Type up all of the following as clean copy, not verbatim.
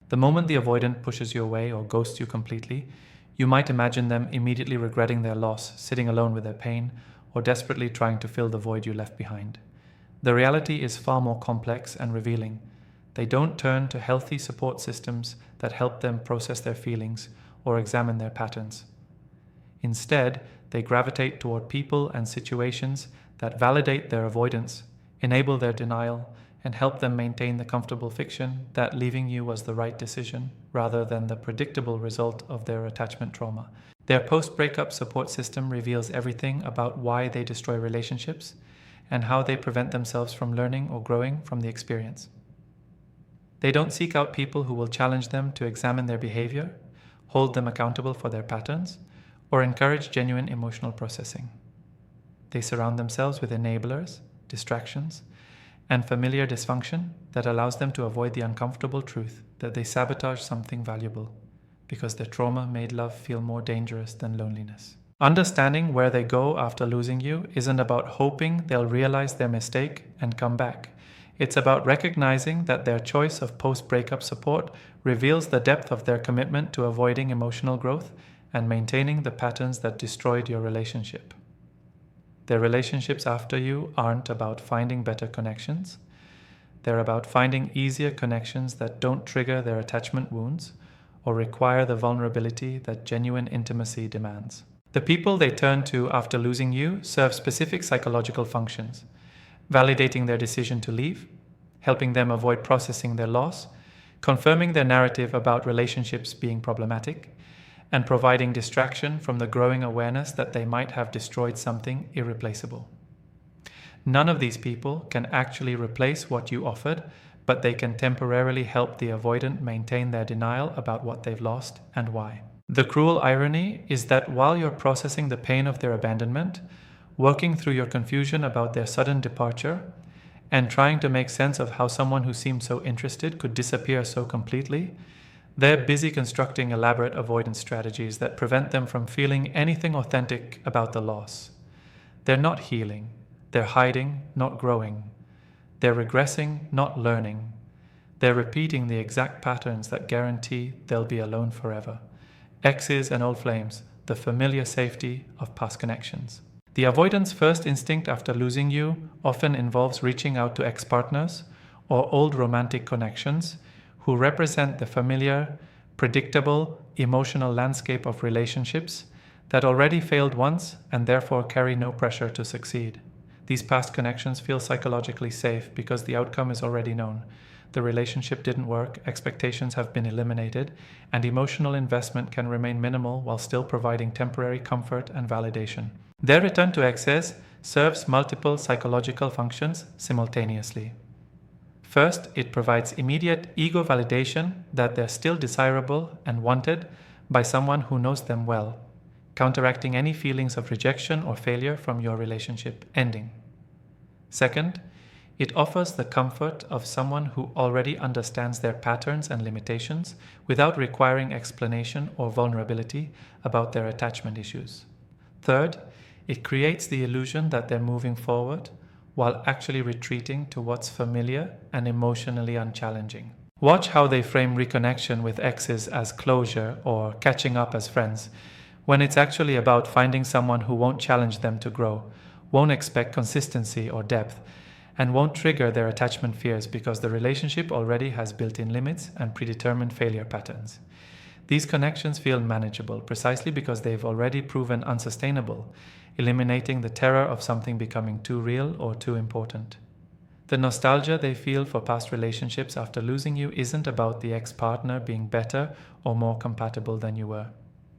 The moment the avoidant pushes you away or ghosts you completely, you might imagine them immediately regretting their loss, sitting alone with their pain, or desperately trying to fill the void you left behind. The reality is far more complex and revealing. They don't turn to healthy support systems that help them process their feelings or examine their patterns. Instead, they gravitate toward people and situations that validate their avoidance, enable their denial, and help them maintain the comfortable fiction that leaving you was the right decision rather than the predictable result of their attachment trauma. Their post-breakup support system reveals everything about why they destroy relationships and how they prevent themselves from learning or growing from the experience. They don't seek out people who will challenge them to examine their behavior, hold them accountable for their patterns, or encourage genuine emotional processing. They surround themselves with enablers, distractions, and familiar dysfunction that allows them to avoid the uncomfortable truth that they sabotage something valuable because their trauma made love feel more dangerous than loneliness. Understanding where they go after losing you isn't about hoping they'll realize their mistake and come back. It's about recognizing that their choice of post-breakup support reveals the depth of their commitment to avoiding emotional growth and maintaining the patterns that destroyed your relationship. Their relationships after you aren't about finding better connections. They're about finding easier connections that don't trigger their attachment wounds or require the vulnerability that genuine intimacy demands. The people they turn to after losing you serve specific psychological functions, validating their decision to leave, helping them avoid processing their loss, confirming their narrative about relationships being problematic, and providing distraction from the growing awareness that they might have destroyed something irreplaceable. None of these people can actually replace what you offered, but they can temporarily help the avoidant maintain their denial about what they've lost and why. The cruel irony is that while you're processing the pain of their abandonment, working through your confusion about their sudden departure, and trying to make sense of how someone who seemed so interested could disappear so completely, they're busy constructing elaborate avoidance strategies that prevent them from feeling anything authentic about the loss. They're not healing. They're hiding, not growing. They're regressing, not learning. They're repeating the exact patterns that guarantee they'll be alone forever. Exes and old flames, the familiar safety of past connections. The avoidant's first instinct after losing you often involves reaching out to ex-partners or old romantic connections who represent the familiar, predictable, emotional landscape of relationships that already failed once and therefore carry no pressure to succeed. These past connections feel psychologically safe because the outcome is already known. The relationship didn't work, expectations have been eliminated, and emotional investment can remain minimal while still providing temporary comfort and validation. Their return to excess serves multiple psychological functions simultaneously. First, it provides immediate ego validation that they're still desirable and wanted by someone who knows them well, counteracting any feelings of rejection or failure from your relationship ending. Second, it offers the comfort of someone who already understands their patterns and limitations without requiring explanation or vulnerability about their attachment issues. Third, it creates the illusion that they're moving forward while actually retreating to what's familiar and emotionally unchallenging. Watch how they frame reconnection with exes as closure or catching up as friends, when it's actually about finding someone who won't challenge them to grow, won't expect consistency or depth, and won't trigger their attachment fears because the relationship already has built-in limits and predetermined failure patterns. These connections feel manageable precisely because they've already proven unsustainable, eliminating the terror of something becoming too real or too important. The nostalgia they feel for past relationships after losing you isn't about the ex-partner being better or more compatible than you were.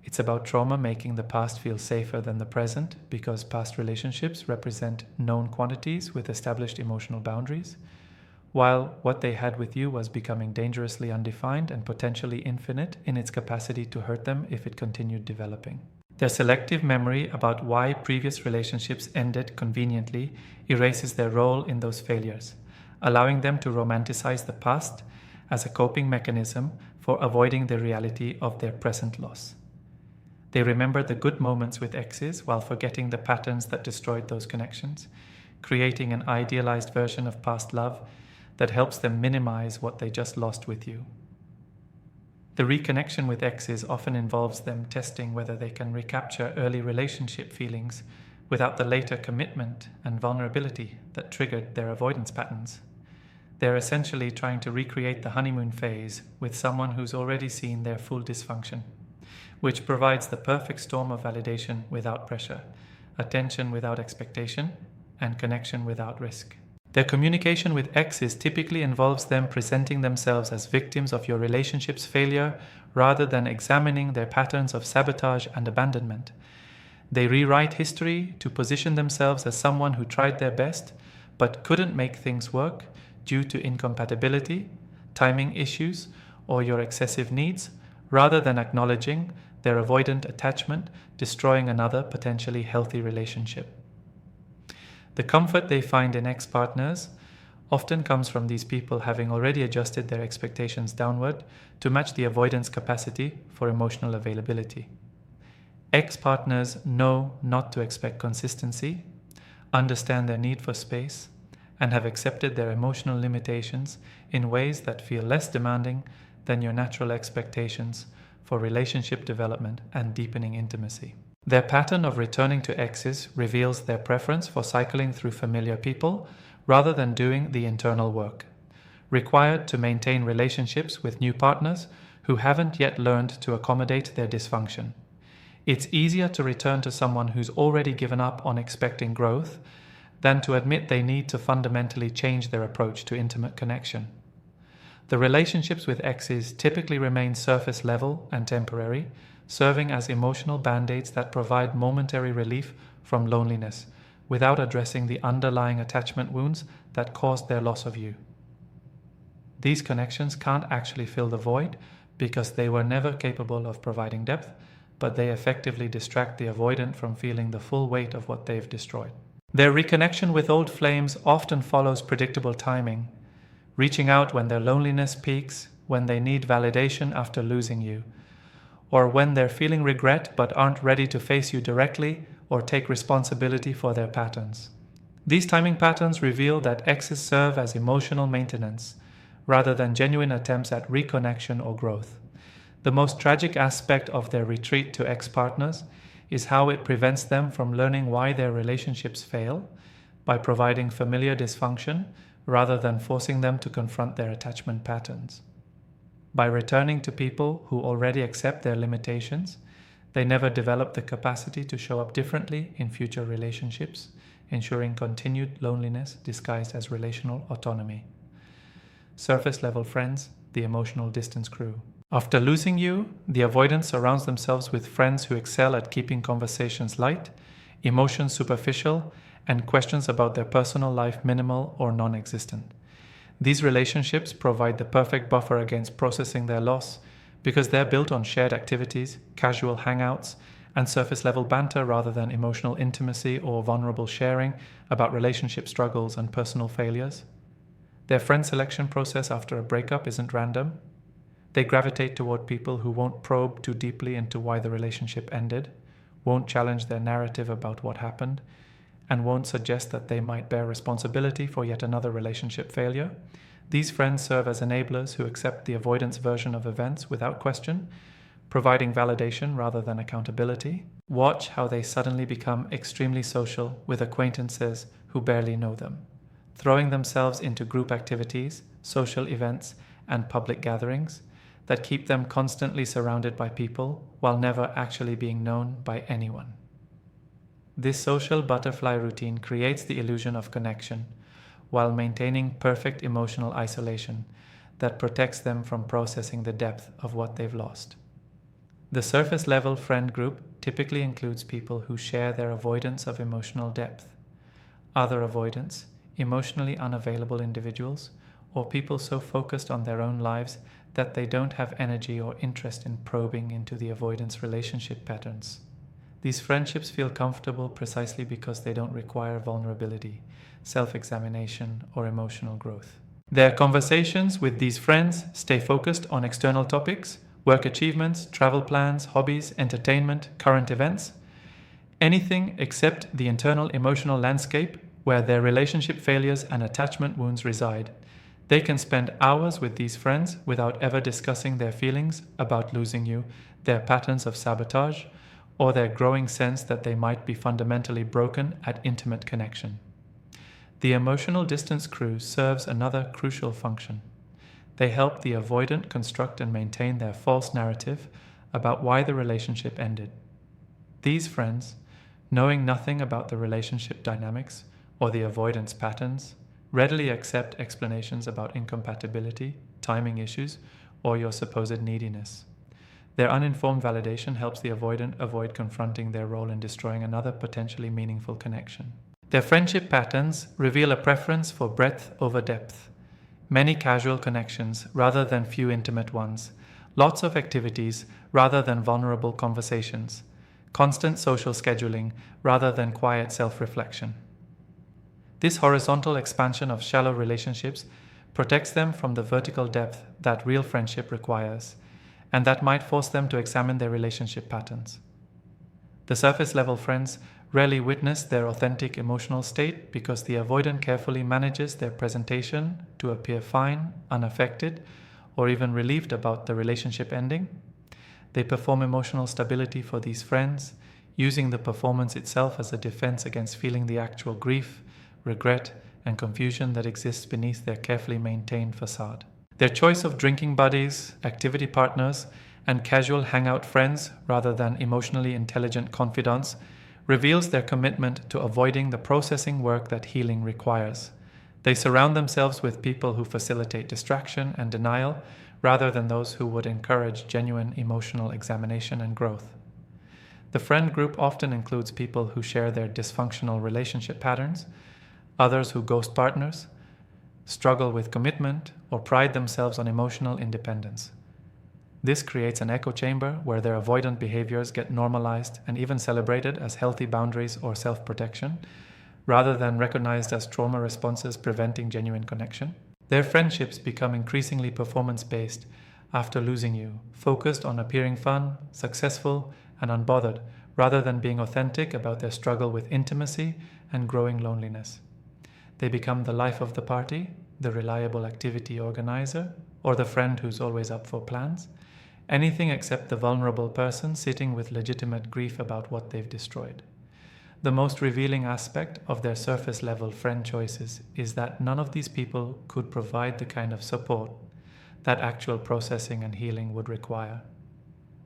It's about trauma making the past feel safer than the present because past relationships represent known quantities with established emotional boundaries, while what they had with you was becoming dangerously undefined and potentially infinite in its capacity to hurt them if it continued developing. Their selective memory about why previous relationships ended conveniently erases their role in those failures, allowing them to romanticize the past as a coping mechanism for avoiding the reality of their present loss. They remember the good moments with exes while forgetting the patterns that destroyed those connections, creating an idealized version of past love that helps them minimize what they just lost with you. The reconnection with exes often involves them testing whether they can recapture early relationship feelings without the later commitment and vulnerability that triggered their avoidance patterns. They're essentially trying to recreate the honeymoon phase with someone who's already seen their full dysfunction, which provides the perfect storm of validation without pressure, attention without expectation, and connection without risk. Their communication with exes typically involves them presenting themselves as victims of your relationship's failure rather than examining their patterns of sabotage and abandonment. They rewrite history to position themselves as someone who tried their best but couldn't make things work due to incompatibility, timing issues, or your excessive needs, rather than acknowledging their avoidant attachment, destroying another potentially healthy relationship. The comfort they find in ex-partners often comes from these people having already adjusted their expectations downward to match the avoidance capacity for emotional availability. Ex-partners know not to expect consistency, understand their need for space, and have accepted their emotional limitations in ways that feel less demanding than your natural expectations for relationship development and deepening intimacy. Their pattern of returning to exes reveals their preference for cycling through familiar people rather than doing the internal work, required to maintain relationships with new partners who haven't yet learned to accommodate their dysfunction. It's easier to return to someone who's already given up on expecting growth than to admit they need to fundamentally change their approach to intimate connection. The relationships with exes typically remain surface level and temporary, serving as emotional band-aids that provide momentary relief from loneliness without addressing the underlying attachment wounds that caused their loss of you. These connections can't actually fill the void because they were never capable of providing depth, but they effectively distract the avoidant from feeling the full weight of what they've destroyed. Their reconnection with old flames often follows predictable timing, reaching out when their loneliness peaks, when they need validation after losing you, or when they're feeling regret but aren't ready to face you directly or take responsibility for their patterns. These timing patterns reveal that exes serve as emotional maintenance rather than genuine attempts at reconnection or growth. The most tragic aspect of their retreat to ex-partners is how it prevents them from learning why their relationships fail by providing familiar dysfunction rather than forcing them to confront their attachment patterns. By returning to people who already accept their limitations, they never develop the capacity to show up differently in future relationships, ensuring continued loneliness disguised as relational autonomy. Surface-level friends, the emotional distance crew. After losing you, the avoidant surrounds themselves with friends who excel at keeping conversations light, emotions superficial, and questions about their personal life minimal or non-existent. These relationships provide the perfect buffer against processing their loss because they're built on shared activities, casual hangouts, and surface-level banter rather than emotional intimacy or vulnerable sharing about relationship struggles and personal failures. Their friend selection process after a breakup isn't random. They gravitate toward people who won't probe too deeply into why the relationship ended, won't challenge their narrative about what happened, and won't suggest that they might bear responsibility for yet another relationship failure. These friends serve as enablers who accept the avoidance version of events without question, providing validation rather than accountability. Watch how they suddenly become extremely social with acquaintances who barely know them, throwing themselves into group activities, social events, and public gatherings that keep them constantly surrounded by people while never actually being known by anyone. This social butterfly routine creates the illusion of connection while maintaining perfect emotional isolation that protects them from processing the depth of what they've lost. The surface-level friend group typically includes people who share their avoidance of emotional depth. Other avoidants, emotionally unavailable individuals, or people so focused on their own lives that they don't have energy or interest in probing into the avoidance relationship patterns. These friendships feel comfortable precisely because they don't require vulnerability, self-examination, or emotional growth. Their conversations with these friends stay focused on external topics, work achievements, travel plans, hobbies, entertainment, current events, anything except the internal emotional landscape where their relationship failures and attachment wounds reside. They can spend hours with these friends without ever discussing their feelings about losing you, their patterns of sabotage, or their growing sense that they might be fundamentally broken at intimate connection. The emotional distance crew serves another crucial function. They help the avoidant construct and maintain their false narrative about why the relationship ended. These friends, knowing nothing about the relationship dynamics or the avoidance patterns, readily accept explanations about incompatibility, timing issues, or your supposed neediness. Their uninformed validation helps the avoidant avoid confronting their role in destroying another potentially meaningful connection. Their friendship patterns reveal a preference for breadth over depth. Many casual connections rather than few intimate ones. Lots of activities rather than vulnerable conversations. Constant social scheduling rather than quiet self-reflection. This horizontal expansion of shallow relationships protects them from the vertical depth that real friendship requires, and that might force them to examine their relationship patterns. The surface-level friends rarely witness their authentic emotional state because the avoidant carefully manages their presentation to appear fine, unaffected, or even relieved about the relationship ending. They perform emotional stability for these friends, using the performance itself as a defense against feeling the actual grief, regret, and confusion that exists beneath their carefully maintained facade. Their choice of drinking buddies, activity partners, and casual hangout friends rather than emotionally intelligent confidants reveals their commitment to avoiding the processing work that healing requires. They surround themselves with people who facilitate distraction and denial rather than those who would encourage genuine emotional examination and growth. The friend group often includes people who share their dysfunctional relationship patterns, others who ghost partners, struggle with commitment, or pride themselves on emotional independence. This creates an echo chamber where their avoidant behaviors get normalized and even celebrated as healthy boundaries or self-protection, rather than recognized as trauma responses preventing genuine connection. Their friendships become increasingly performance-based after losing you, focused on appearing fun, successful, and unbothered, rather than being authentic about their struggle with intimacy and growing loneliness. They become the life of the party, the reliable activity organizer, or the friend who's always up for plans, anything except the vulnerable person sitting with legitimate grief about what they've destroyed. The most revealing aspect of their surface-level friend choices is that none of these people could provide the kind of support that actual processing and healing would require.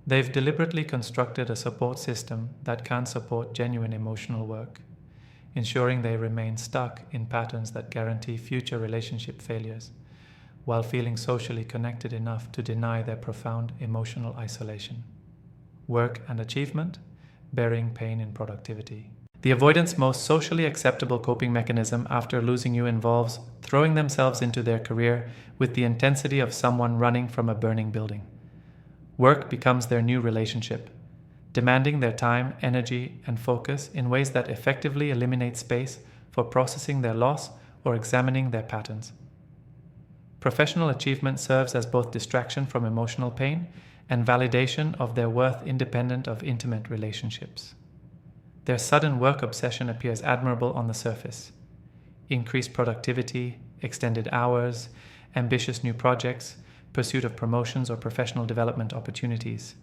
They've deliberately constructed a support system that can't support genuine emotional work, ensuring they remain stuck in patterns that guarantee future relationship failures, while feeling socially connected enough to deny their profound emotional isolation. Work and achievement, burying pain in productivity. The avoidant's most socially acceptable coping mechanism after losing you involves throwing themselves into their career with the intensity of someone running from a burning building. Work becomes their new relationship, demanding their time, energy, and focus in ways that effectively eliminate space for processing their loss or examining their patterns. Professional achievement serves as both distraction from emotional pain and validation of their worth independent of intimate relationships. Their sudden work obsession appears admirable on the surface. Increased productivity, extended hours, ambitious new projects, pursuit of promotions or professional development opportunities.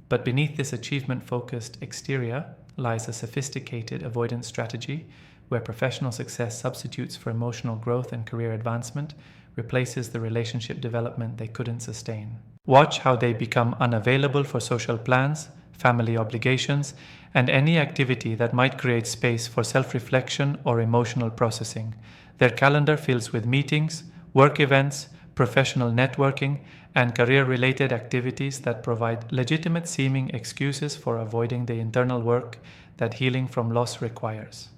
But beneath this achievement-focused exterior lies a sophisticated avoidance strategy where professional success substitutes for emotional growth and career advancement, replaces the relationship development they couldn't sustain. Watch how they become unavailable for social plans, family obligations, and any activity that might create space for self-reflection or emotional processing. Their calendar fills with meetings, work events, professional networking, and career-related activities that provide legitimate-seeming excuses for avoiding the internal work that healing from loss requires.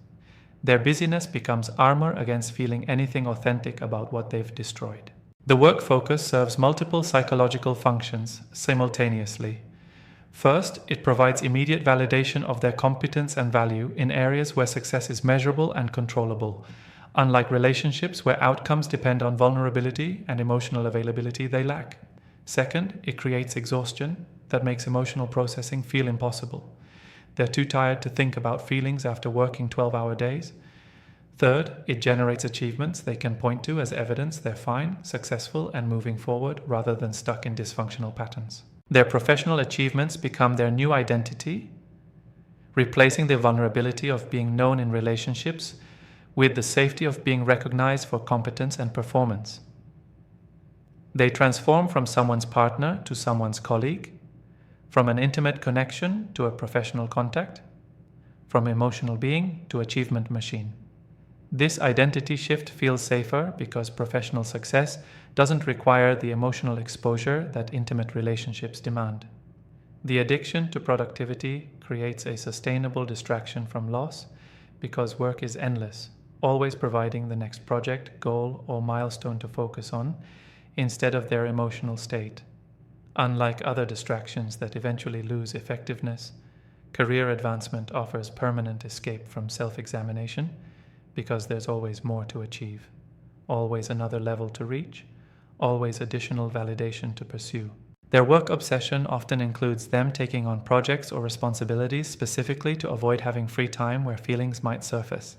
Their busyness becomes armor against feeling anything authentic about what they've destroyed. The work focus serves multiple psychological functions simultaneously. First, it provides immediate validation of their competence and value in areas where success is measurable and controllable. Unlike relationships where outcomes depend on vulnerability and emotional availability they lack. Second, it creates exhaustion that makes emotional processing feel impossible. They're too tired to think about feelings after working 12-hour days. Third, it generates achievements they can point to as evidence they're fine, successful, and moving forward rather than stuck in dysfunctional patterns. Their professional achievements become their new identity, replacing the vulnerability of being known in relationships with the safety of being recognized for competence and performance. They transform from someone's partner to someone's colleague, from an intimate connection to a professional contact, from emotional being to achievement machine. This identity shift feels safer because professional success doesn't require the emotional exposure that intimate relationships demand. The addiction to productivity creates a sustainable distraction from loss because work is endless, always providing the next project, goal, or milestone to focus on instead of their emotional state. Unlike other distractions that eventually lose effectiveness, career advancement offers permanent escape from self-examination because there's always more to achieve, always another level to reach, always additional validation to pursue. Their work obsession often includes them taking on projects or responsibilities specifically to avoid having free time where feelings might surface.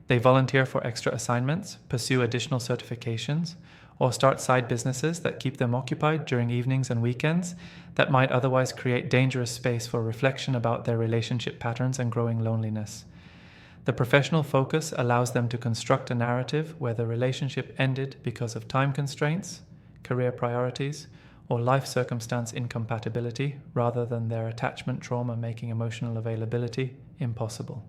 They volunteer for extra assignments, pursue additional certifications, or start side businesses that keep them occupied during evenings and weekends that might otherwise create dangerous space for reflection about their relationship patterns and growing loneliness. The professional focus allows them to construct a narrative where the relationship ended because of time constraints, career priorities, or life circumstance incompatibility rather than their attachment trauma making emotional availability impossible.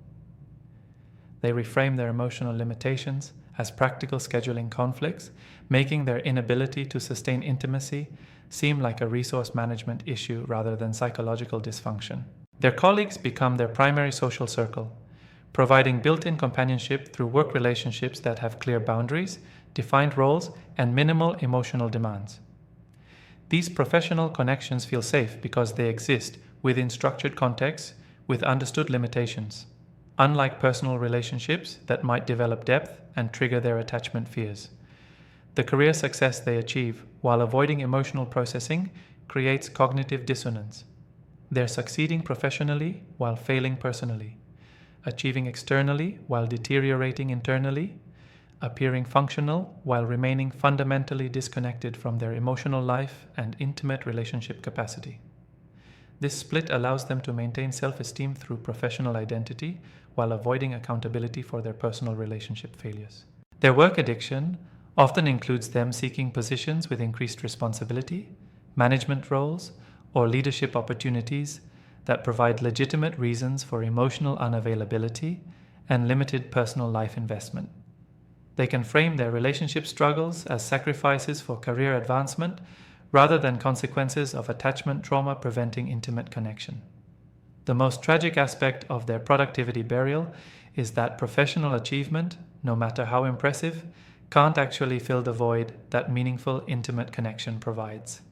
They reframe their emotional limitations as practical scheduling conflicts, making their inability to sustain intimacy seem like a resource management issue rather than psychological dysfunction. Their colleagues become their primary social circle, providing built-in companionship through work relationships that have clear boundaries, defined roles, and minimal emotional demands. These professional connections feel safe because they exist within structured contexts with understood limitations, unlike personal relationships that might develop depth and trigger their attachment fears. The career success they achieve while avoiding emotional processing creates cognitive dissonance. They're succeeding professionally while failing personally, achieving externally while deteriorating internally, appearing functional while remaining fundamentally disconnected from their emotional life and intimate relationship capacity. This split allows them to maintain self-esteem through professional identity while avoiding accountability for their personal relationship failures. Their work addiction often includes them seeking positions with increased responsibility, management roles, or leadership opportunities that provide legitimate reasons for emotional unavailability and limited personal life investment. They can frame their relationship struggles as sacrifices for career advancement rather than consequences of attachment trauma preventing intimate connection. The most tragic aspect of their productivity burial is that professional achievement, no matter how impressive, can't actually fill the void that meaningful, intimate connection provides.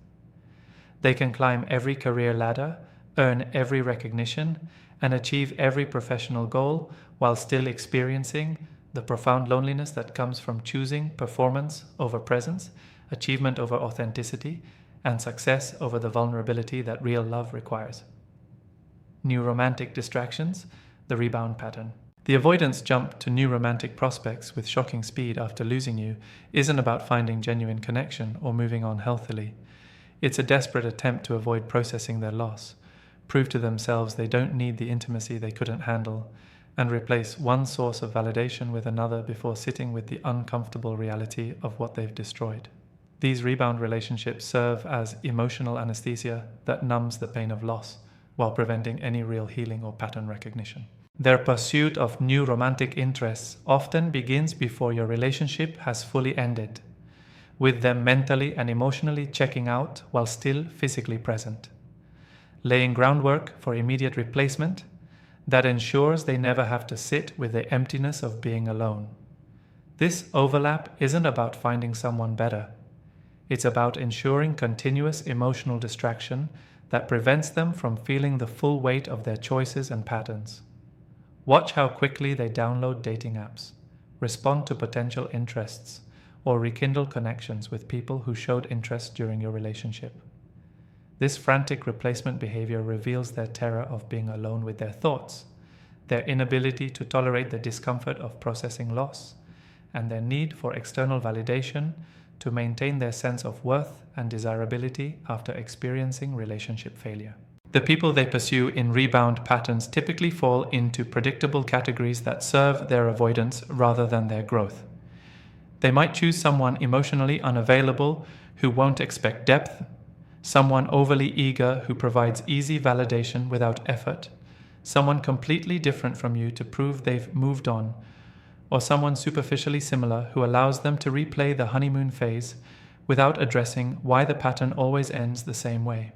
They can climb every career ladder, earn every recognition, and achieve every professional goal while still experiencing the profound loneliness that comes from choosing performance over presence, achievement over authenticity, and success over the vulnerability that real love requires. New romantic distractions, the rebound pattern. The avoidance jump to new romantic prospects with shocking speed after losing you isn't about finding genuine connection or moving on healthily. It's a desperate attempt to avoid processing their loss, prove to themselves they don't need the intimacy they couldn't handle, and replace one source of validation with another before sitting with the uncomfortable reality of what they've destroyed. These rebound relationships serve as emotional anesthesia that numbs the pain of loss while preventing any real healing or pattern recognition. Their pursuit of new romantic interests often begins before your relationship has fully ended, with them mentally and emotionally checking out while still physically present, laying groundwork for immediate replacement that ensures they never have to sit with the emptiness of being alone. This overlap isn't about finding someone better. It's about ensuring continuous emotional distraction that prevents them from feeling the full weight of their choices and patterns. Watch how quickly they download dating apps, respond to potential interests, or rekindle connections with people who showed interest during your relationship. This frantic replacement behavior reveals their terror of being alone with their thoughts, their inability to tolerate the discomfort of processing loss, and their need for external validation to maintain their sense of worth and desirability after experiencing relationship failure. The people they pursue in rebound patterns typically fall into predictable categories that serve their avoidance rather than their growth. They might choose someone emotionally unavailable who won't expect depth, someone overly eager who provides easy validation without effort, someone completely different from you to prove they've moved on, or someone superficially similar who allows them to replay the honeymoon phase without addressing why the pattern always ends the same way.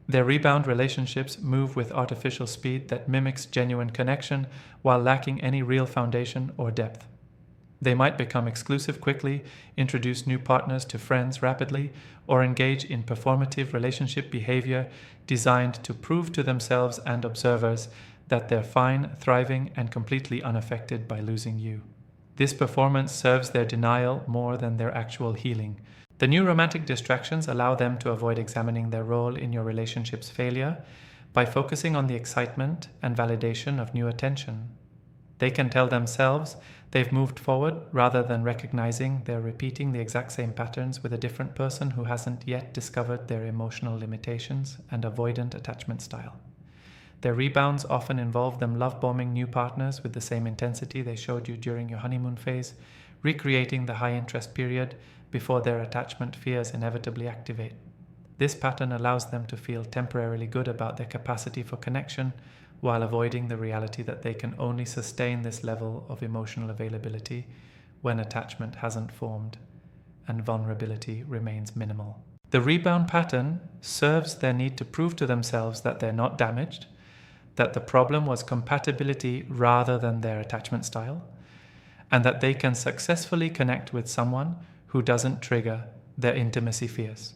Their rebound relationships move with artificial speed that mimics genuine connection while lacking any real foundation or depth. They might become exclusive quickly, introduce new partners to friends rapidly, or engage in performative relationship behavior designed to prove to themselves and observers that they're fine, thriving, and completely unaffected by losing you. This performance serves their denial more than their actual healing. The new romantic distractions allow them to avoid examining their role in your relationship's failure by focusing on the excitement and validation of new attention. They can tell themselves they've moved forward rather than recognizing they're repeating the exact same patterns with a different person who hasn't yet discovered their emotional limitations and avoidant attachment style. Their rebounds often involve them love-bombing new partners with the same intensity they showed you during your honeymoon phase, recreating the high-interest period before their attachment fears inevitably activate. This pattern allows them to feel temporarily good about their capacity for connection while avoiding the reality that they can only sustain this level of emotional availability when attachment hasn't formed and vulnerability remains minimal. The rebound pattern serves their need to prove to themselves that they're not damaged, that the problem was compatibility rather than their attachment style, and that they can successfully connect with someone who doesn't trigger their intimacy fears.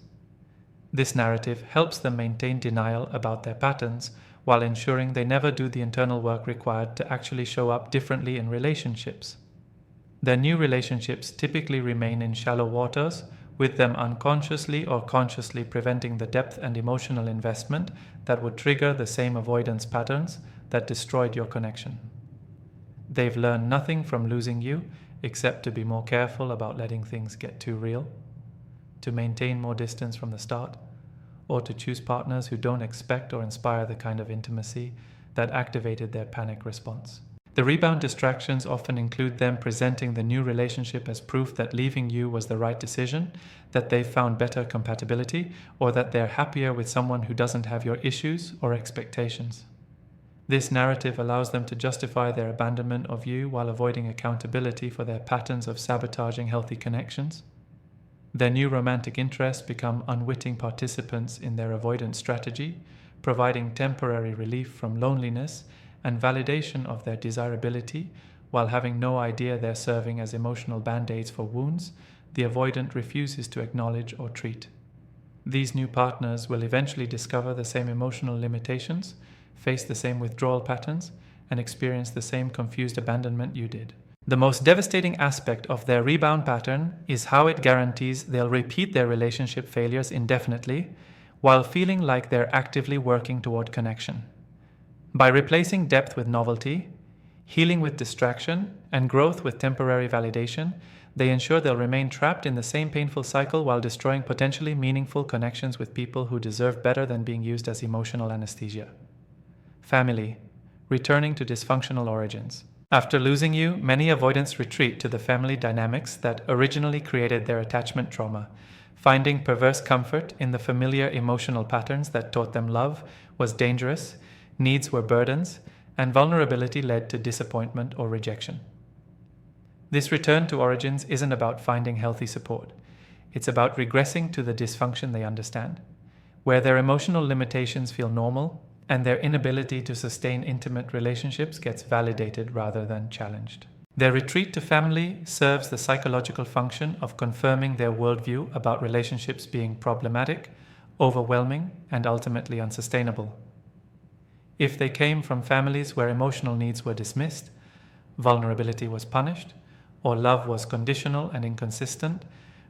This narrative helps them maintain denial about their patterns while ensuring they never do the internal work required to actually show up differently in relationships. Their new relationships typically remain in shallow waters, with them unconsciously or consciously preventing the depth and emotional investment that would trigger the same avoidance patterns that destroyed your connection. They've learned nothing from losing you except to be more careful about letting things get too real, to maintain more distance from the start, or to choose partners who don't expect or inspire the kind of intimacy that activated their panic response. The rebound distractions often include them presenting the new relationship as proof that leaving you was the right decision, that they've found better compatibility, or that they're happier with someone who doesn't have your issues or expectations. This narrative allows them to justify their abandonment of you while avoiding accountability for their patterns of sabotaging healthy connections. Their new romantic interests become unwitting participants in their avoidance strategy, providing temporary relief from loneliness and validation of their desirability while having no idea they're serving as emotional band-aids for wounds the avoidant refuses to acknowledge or treat. These new partners will eventually discover the same emotional limitations, face the same withdrawal patterns, and experience the same confused abandonment you did. The most devastating aspect of their rebound pattern is how it guarantees they'll repeat their relationship failures indefinitely while feeling like they're actively working toward connection. By replacing depth with novelty, healing with distraction, and growth with temporary validation, they ensure they'll remain trapped in the same painful cycle while destroying potentially meaningful connections with people who deserve better than being used as emotional anesthesia. Family, returning to dysfunctional origins. After losing you, many avoidants retreat to the family dynamics that originally created their attachment trauma, finding perverse comfort in the familiar emotional patterns that taught them love was dangerous, needs were burdens, and vulnerability led to disappointment or rejection. This return to origins isn't about finding healthy support. It's about regressing to the dysfunction they understand, where their emotional limitations feel normal and their inability to sustain intimate relationships gets validated rather than challenged. Their retreat to family serves the psychological function of confirming their worldview about relationships being problematic, overwhelming, and ultimately unsustainable. If they came from families where emotional needs were dismissed, vulnerability was punished, or love was conditional and inconsistent,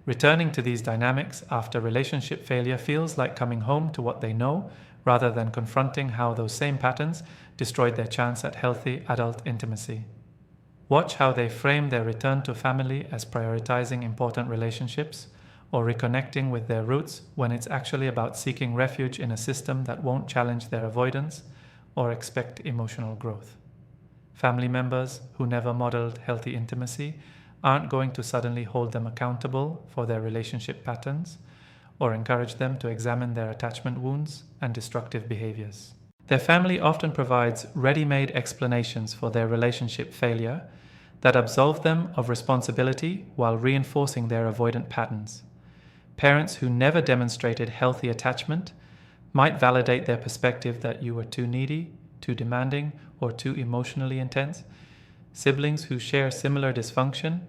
Returning to these dynamics after relationship failure feels like coming home to what they know rather than confronting how those same patterns destroyed their chance at healthy adult intimacy. Watch how they frame their return to family as prioritizing important relationships or reconnecting with their roots when it's actually about seeking refuge in a system that won't challenge their avoidance or expect emotional growth. Family members who never modeled healthy intimacy aren't going to suddenly hold them accountable for their relationship patterns or encourage them to examine their attachment wounds and destructive behaviors. Their family often provides ready-made explanations for their relationship failure that absolve them of responsibility while reinforcing their avoidant patterns. Parents who never demonstrated healthy attachment might validate their perspective that you were too needy, too demanding, or too emotionally intense. Siblings who share similar dysfunction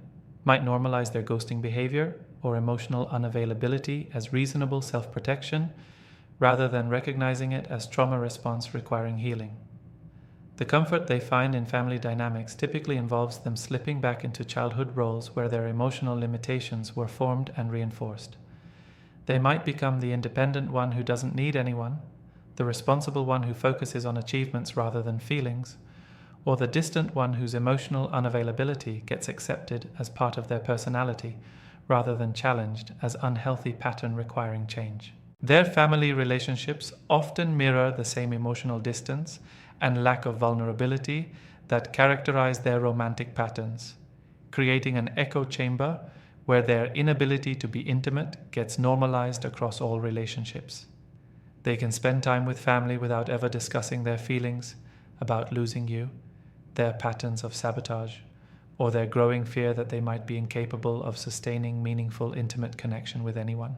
might normalize their ghosting behavior or emotional unavailability as reasonable self-protection rather than recognizing it as trauma response requiring healing. The comfort they find in family dynamics typically involves them slipping back into childhood roles where their emotional limitations were formed and reinforced. They might become the independent one who doesn't need anyone, the responsible one who focuses on achievements rather than feelings, or the distant one whose emotional unavailability gets accepted as part of their personality rather than challenged as unhealthy pattern requiring change. Their family relationships often mirror the same emotional distance and lack of vulnerability that characterize their romantic patterns, creating an echo chamber where their inability to be intimate gets normalized across all relationships. They can spend time with family without ever discussing their feelings about losing you, their patterns of sabotage, or their growing fear that they might be incapable of sustaining meaningful, intimate connection with anyone.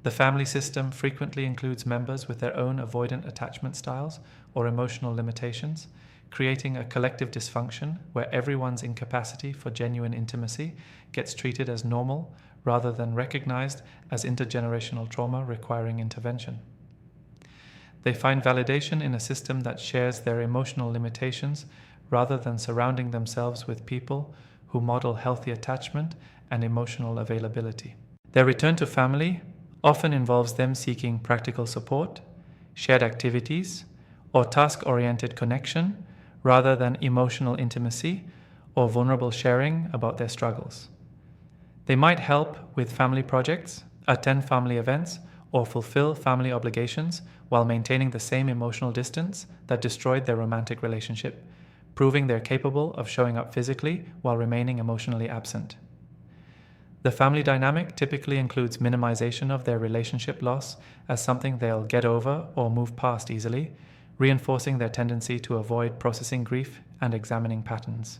The family system frequently includes members with their own avoidant attachment styles or emotional limitations, creating a collective dysfunction where everyone's incapacity for genuine intimacy gets treated as normal rather than recognized as intergenerational trauma requiring intervention. They find validation in a system that shares their emotional limitations rather than surrounding themselves with people who model healthy attachment and emotional availability. Their return to family often involves them seeking practical support, shared activities, or task-oriented connection rather than emotional intimacy or vulnerable sharing about their struggles. They might help with family projects, attend family events, or fulfill family obligations while maintaining the same emotional distance that destroyed their romantic relationship, proving they're capable of showing up physically while remaining emotionally absent. The family dynamic typically includes minimization of their relationship loss as something they'll get over or move past easily, reinforcing their tendency to avoid processing grief and examining patterns.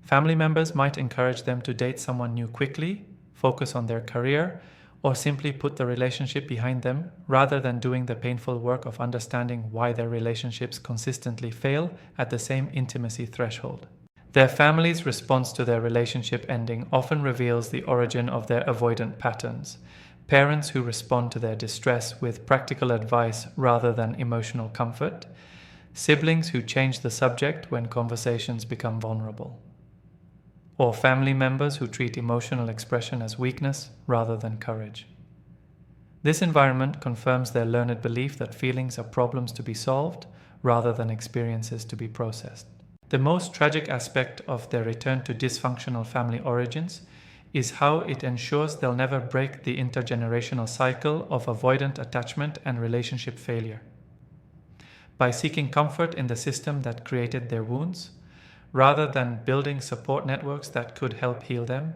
Family members might encourage them to date someone new quickly, focus on their career, or simply put the relationship behind them rather than doing the painful work of understanding why their relationships consistently fail at the same intimacy threshold. Their family's response to their relationship ending often reveals the origin of their avoidant patterns. Parents who respond to their distress with practical advice rather than emotional comfort. Siblings who change the subject when conversations become vulnerable. Or family members who treat emotional expression as weakness rather than courage. This environment confirms their learned belief that feelings are problems to be solved rather than experiences to be processed. The most tragic aspect of their return to dysfunctional family origins is how it ensures they'll never break the intergenerational cycle of avoidant attachment and relationship failure. By seeking comfort in the system that created their wounds, rather than building support networks that could help heal them,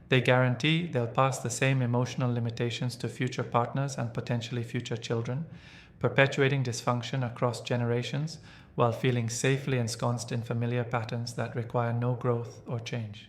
they guarantee they'll pass the same emotional limitations to future partners and potentially future children, perpetuating dysfunction across generations while feeling safely ensconced in familiar patterns that require no growth or change.